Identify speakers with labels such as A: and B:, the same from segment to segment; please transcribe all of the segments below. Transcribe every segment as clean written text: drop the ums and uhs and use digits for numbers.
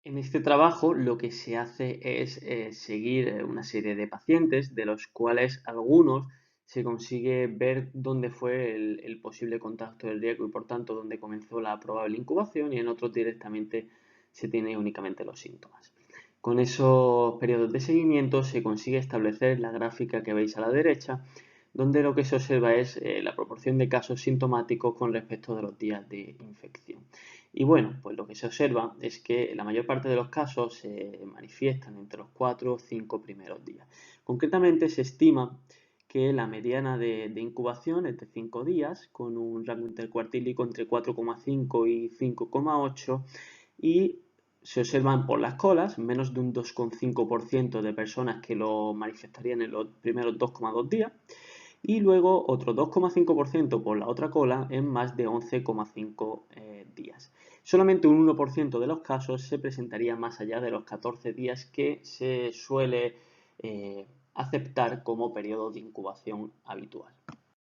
A: En este trabajo lo que se hace es seguir una serie de pacientes, de los cuales algunos se consigue ver dónde fue el posible contacto del riesgo y por tanto dónde comenzó la probable incubación, y en otros directamente se tiene únicamente los síntomas. Con esos periodos de seguimiento se consigue establecer la gráfica que veis a la derecha, donde lo que se observa es la proporción de casos sintomáticos con respecto de los días de infección. Y bueno, pues lo que se observa es que la mayor parte de los casos se manifiestan entre los 4 o 5 primeros días. Concretamente se estima que la mediana de incubación es de 5 días, con un rango intercuartílico entre 4,5 y 5,8, y se observan por las colas menos de un 2,5% de personas que lo manifestarían en los primeros 2,2 días, y luego otro 2,5% por la otra cola en más de 11,5 días. Solamente un 1% de los casos se presentaría más allá de los 14 días que se suele aceptar como periodo de incubación habitual.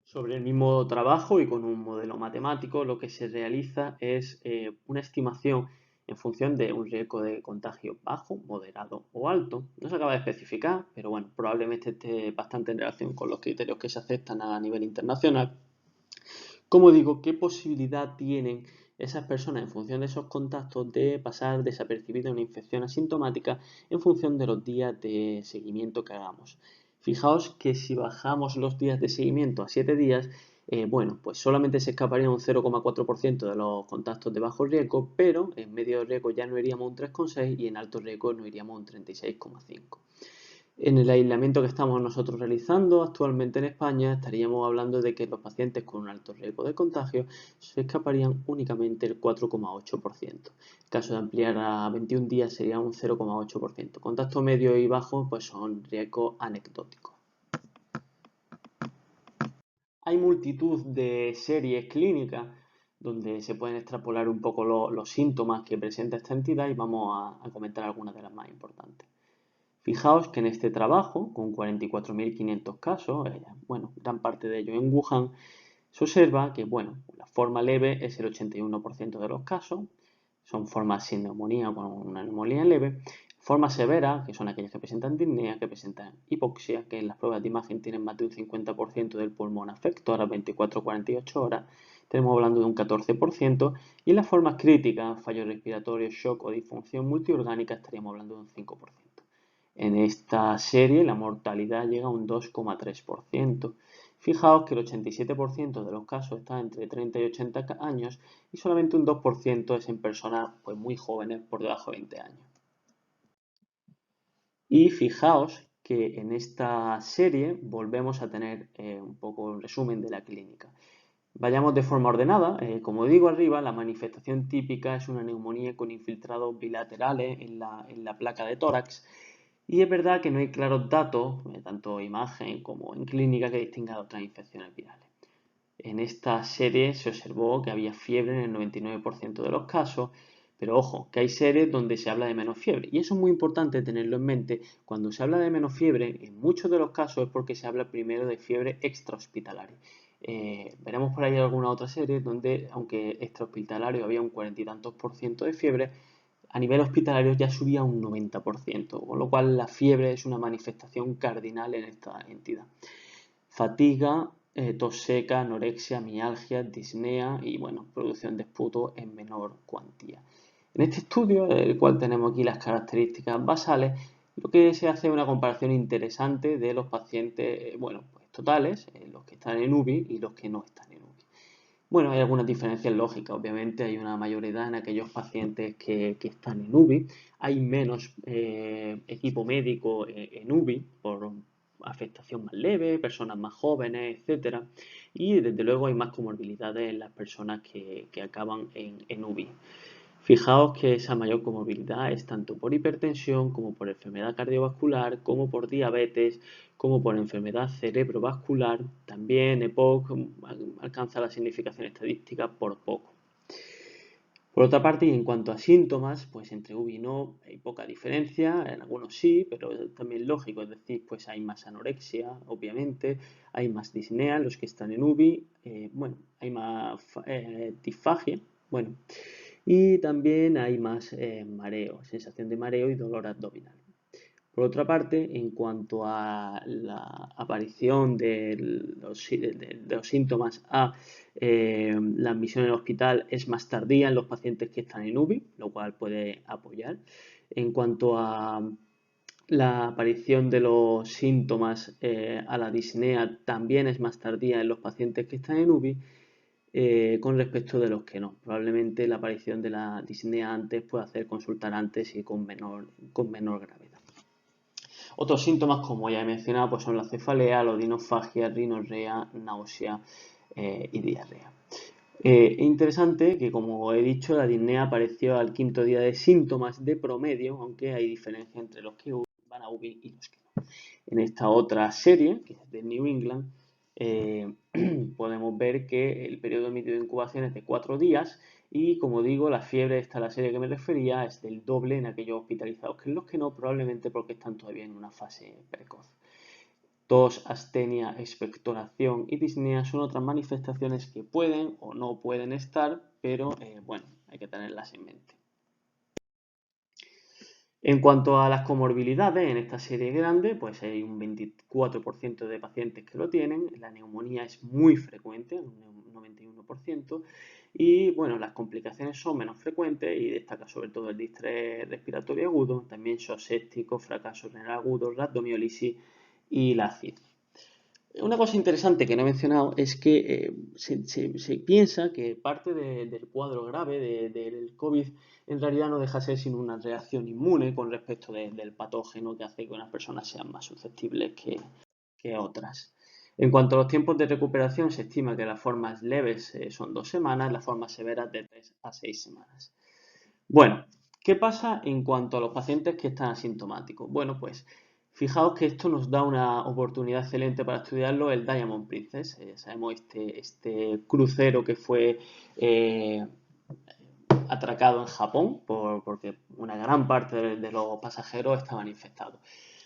A: Sobre el mismo trabajo y con un modelo matemático, lo que se realiza es una estimación en función de un riesgo de contagio bajo, moderado o alto. No se acaba de especificar, pero bueno, probablemente esté bastante en relación con los criterios que se aceptan a nivel internacional. Como digo, ¿qué posibilidad tienen esas personas en función de esos contactos de pasar desapercibida una infección asintomática en función de los días de seguimiento que hagamos? Fijaos que si bajamos los días de seguimiento a 7 días, bueno, pues solamente se escaparía un 0,4% de los contactos de bajo riesgo, pero en medio riesgo ya no iríamos un 3,6 y en alto riesgo no iríamos un 36,5. En el aislamiento que estamos nosotros realizando actualmente en España, estaríamos hablando de que los pacientes con un alto riesgo de contagio se escaparían únicamente el 4,8%. En caso de ampliar a 21 días sería un 0,8%. Contacto medio y bajo pues son riesgos anecdóticos. Hay multitud de series clínicas donde se pueden extrapolar un poco los síntomas que presenta esta entidad, y vamos a comentar algunas de las más importantes. Fijaos que en este trabajo, con 44.500 casos, bueno, gran parte de ellos en Wuhan, se observa que, bueno, la forma leve es el 81% de los casos, son formas sin neumonía o con una neumonía leve. Formas severas, que son aquellas que presentan disnea, que presentan hipoxia, que en las pruebas de imagen tienen más de un 50% del pulmón afecto a las 24-48 horas, tenemos hablando de un 14%, y en las formas críticas, fallo respiratorio, shock o disfunción multiorgánica, estaríamos hablando de un 5%. En esta serie la mortalidad llega a un 2,3%. Fijaos que el 87% de los casos está entre 30 y 80 años y solamente un 2% es en personas pues, muy jóvenes, por debajo de 20 años. Y fijaos que en esta serie volvemos a tener un poco un resumen de la clínica. Vayamos de forma ordenada. Como digo arriba, la manifestación típica es una neumonía con infiltrados bilaterales en la placa de tórax. Y es verdad que no hay claros datos, tanto imagen como en clínica, que distingan de otras infecciones virales. En esta serie se observó que había fiebre en el 99% de los casos, pero ojo, que hay series donde se habla de menos fiebre. Y eso es muy importante tenerlo en mente. Cuando se habla de menos fiebre, en muchos de los casos es porque se habla primero de fiebre extrahospitalaria. Veremos por ahí alguna otra serie donde, aunque extrahospitalario había un 40 y tantos por ciento de fiebre, a nivel hospitalario ya subía un 90%, con lo cual la fiebre es una manifestación cardinal en esta entidad. Fatiga, tos seca, anorexia, mialgia, disnea y, bueno, producción de esputo en menor cuantía. En este estudio, el cual tenemos aquí las características basales, lo que se hace es una comparación interesante de los pacientes, bueno, pues totales, los que están en UBI y los que no están en UBI. Bueno, hay algunas diferencias lógicas. Obviamente hay una mayoría en aquellos pacientes que están en UBI. Hay menos equipo médico en UBI por afectación más leve, personas más jóvenes, etcétera. Y desde luego hay más comorbilidades en las personas que acaban en UBI. Fijaos que esa mayor comorbilidad es tanto por hipertensión como por enfermedad cardiovascular, como por diabetes, como por enfermedad cerebrovascular. También EPOC alcanza la significación estadística por poco. Por otra parte, y en cuanto a síntomas, pues entre UBI y no hay poca diferencia, en algunos sí, pero también lógico, es decir, pues hay más anorexia, obviamente, hay más disnea en los que están en UBI, bueno, hay más disfagia, bueno, y también hay más mareo, sensación de mareo y dolor abdominal. Por otra parte, en cuanto a la aparición de los síntomas la admisión en el hospital es más tardía en los pacientes que están en UBI, lo cual puede apoyar. En cuanto a la aparición de los síntomas a la disnea también es más tardía en los pacientes que están en UBI con respecto de los que no. Probablemente la aparición de la disnea antes puede hacer consultar antes y con menor gravedad. Otros síntomas, como ya he mencionado, pues son la cefalea, la odinofagia, rinorrea, náusea y diarrea. Es interesante que, como he dicho, la disnea apareció al quinto día de síntomas de promedio, aunque hay diferencia entre los que van a UBI y los que no. En esta otra serie, que es de New England, podemos ver que el periodo medio de incubación es de 4 días y, como digo, la fiebre, esta es la serie que me refería, es del doble en aquellos hospitalizados que en los que no, probablemente porque están todavía en una fase precoz. Tos, astenia, expectoración y disnea son otras manifestaciones que pueden o no pueden estar, pero bueno, hay que tenerlas en mente. En cuanto a las comorbilidades, en esta serie grande, pues hay un 24% de pacientes que lo tienen, la neumonía es muy frecuente, un 91%, y bueno, las complicaciones son menos frecuentes y destaca sobre todo el distrés respiratorio agudo, también shock séptico, fracaso renal agudo, rhabdomiolisis y la CID. Una cosa interesante que no he mencionado es que se piensa que parte del cuadro grave del COVID en realidad no deja de ser sino una reacción inmune con respecto del patógeno que hace que unas personas sean más susceptibles que otras. En cuanto a los tiempos de recuperación, se estima que las formas leves son 2 semanas, las formas severas de 3 a 6 semanas. Bueno, ¿qué pasa en cuanto a los pacientes que están asintomáticos? Bueno, pues fijaos que esto nos da una oportunidad excelente para estudiarlo, el Diamond Princess. Sabemos este crucero que fue atracado en Japón porque una gran parte de los pasajeros estaban infectados.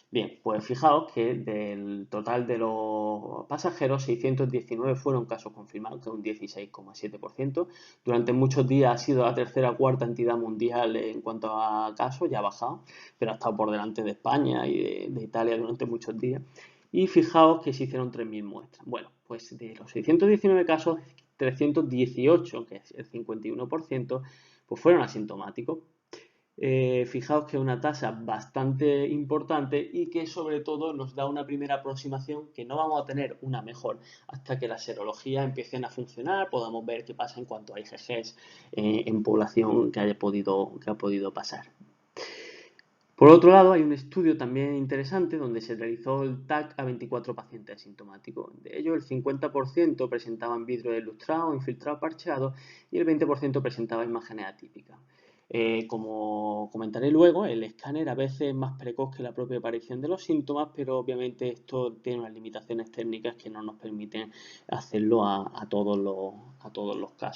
A: Bien, pues fijaos que del total de los pasajeros, 619 fueron casos confirmados, que es un 16,7%. Durante muchos días ha sido la tercera o cuarta entidad mundial en cuanto a casos, ya ha bajado, pero ha estado por delante de España y de Italia durante muchos días. Y fijaos que se hicieron 3.000 muestras. Bueno, pues de los 619 casos, 318, que es el 51%, pues fueron asintomáticos. Fijaos que es una tasa bastante importante y que sobre todo nos da una primera aproximación que no vamos a tener una mejor hasta que las serologías empiecen a funcionar, podamos ver qué pasa en cuanto a IgGs en población que ha podido pasar. Por otro lado, hay un estudio también interesante donde se realizó el TAC a 24 pacientes asintomáticos. De ellos, el 50% presentaban vidrio ilustrado, infiltrado, parcheado y el 20% presentaba imágenes atípicas. Como comentaré luego, el escáner a veces es más precoz que la propia aparición de los síntomas, pero obviamente esto tiene unas limitaciones técnicas que no nos permiten hacerlo a todos los casos.